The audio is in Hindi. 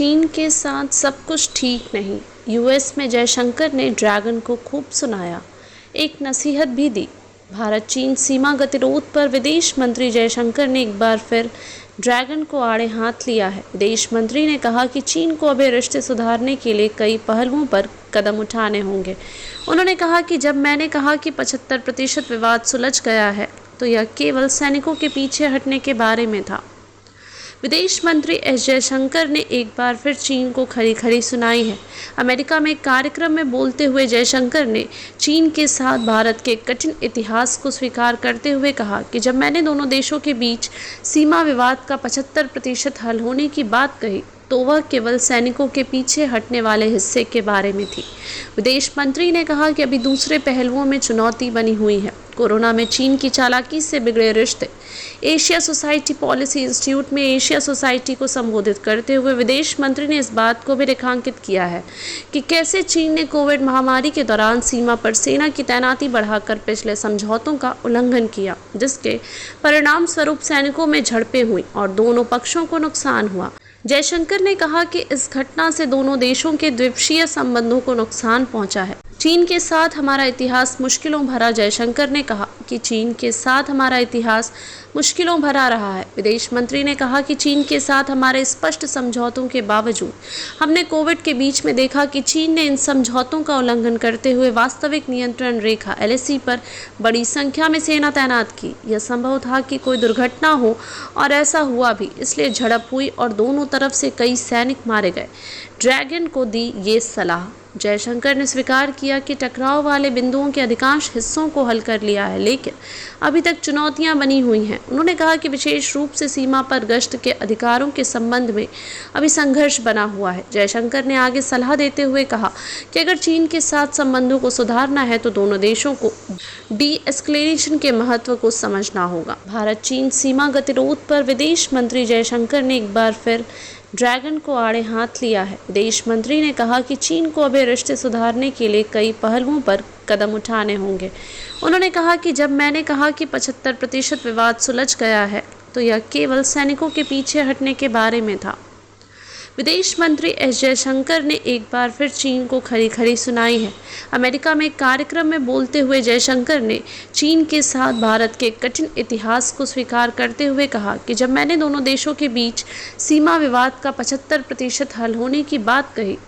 चीन के साथ सब कुछ ठीक नहीं। यूएस में जयशंकर ने ड्रैगन को खूब सुनाया, एक नसीहत भी दी। भारत चीन सीमा गतिरोध पर विदेश मंत्री जयशंकर ने एक बार फिर ड्रैगन को आड़े हाथ लिया है। विदेश मंत्री ने कहा कि चीन को अभी रिश्ते सुधारने के लिए कई पहलुओं पर कदम उठाने होंगे। उन्होंने कहा कि जब मैंने कहा कि 75% विवाद सुलझ गया है, तो यह केवल सैनिकों के पीछे हटने के बारे में था। विदेश मंत्री एस जयशंकर ने एक बार फिर चीन को खरी खरी सुनाई है। अमेरिका में एक कार्यक्रम में बोलते हुए जयशंकर ने चीन के साथ भारत के कठिन इतिहास को स्वीकार करते हुए कहा कि जब मैंने दोनों देशों के बीच सीमा विवाद का 75% हल होने की बात कही, तो वह केवल सैनिकों के पीछे हटने वाले हिस्से के बारे में थी। विदेश मंत्री ने कहा कि अभी दूसरे पहलुओं में चुनौती बनी हुई है। कोरोना में चीन की चालाकी से बिगड़े रिश्ते। एशिया सोसाइटी पॉलिसी इंस्टीट्यूट में एशिया सोसाइटी को संबोधित करते हुए विदेश मंत्री ने इस बात को भी रेखांकित किया है कि कैसे चीन ने कोविड महामारी के दौरान सीमा पर सेना की तैनाती बढ़ाकर पिछले समझौतों का उल्लंघन किया, जिसके परिणाम स्वरूप सैनिकों में झड़पें हुई और दोनों पक्षों को नुकसान हुआ। जयशंकर ने कहा कि इस घटना से दोनों देशों के द्विपक्षीय संबंधों को नुकसान पहुंचा है। चीन के साथ हमारा इतिहास मुश्किलों भरा। जयशंकर ने कहा कि चीन के साथ हमारा इतिहास मुश्किलों भरा रहा है। विदेश मंत्री ने कहा कि चीन के साथ हमारे स्पष्ट समझौतों के बावजूद हमने कोविड के बीच में देखा कि चीन ने इन समझौतों का उल्लंघन करते हुए वास्तविक नियंत्रण रेखा LAC पर बड़ी संख्या में सेना तैनात की। यह संभव था कि कोई दुर्घटना हो और ऐसा हुआ भी, इसलिए झड़प हुई और दोनों तरफ से कई सैनिक मारे गए। ड्रैगन को दी ये सलाह। जयशंकर ने स्वीकार किया कि टकराव वाले बिंदुओं के अधिकांश हिस्सों को हल कर लिया है, लेकिन अभी तक चुनौतियां बनी हुई हैं। उन्होंने कहा कि विशेष रूप से सीमा पर गश्त के अधिकारों के संबंध में अभी संघर्ष बना हुआ है। जयशंकर ने आगे सलाह देते हुए कहा कि अगर चीन के साथ संबंधों को सुधारना है तो दोनों देशों को डी-एस्केलेशन के महत्व को समझना होगा। भारत चीन सीमा गतिरोध पर विदेश मंत्री जयशंकर ने एक बार फिर ड्रैगन को आड़े हाथ लिया है। विदेश मंत्री ने कहा कि चीन को अभी रिश्ते सुधारने के लिए कई पहलुओं पर कदम उठाने होंगे। उन्होंने कहा कि जब मैंने कहा कि 75% विवाद सुलझ गया है, तो यह केवल सैनिकों के पीछे हटने के बारे में था। विदेश मंत्री एस जयशंकर ने एक बार फिर चीन को खरी खरी सुनाई है। अमेरिका में एक कार्यक्रम में बोलते हुए जयशंकर ने चीन के साथ भारत के कठिन इतिहास को स्वीकार करते हुए कहा कि जब मैंने दोनों देशों के बीच सीमा विवाद का 75% हल होने की बात कही,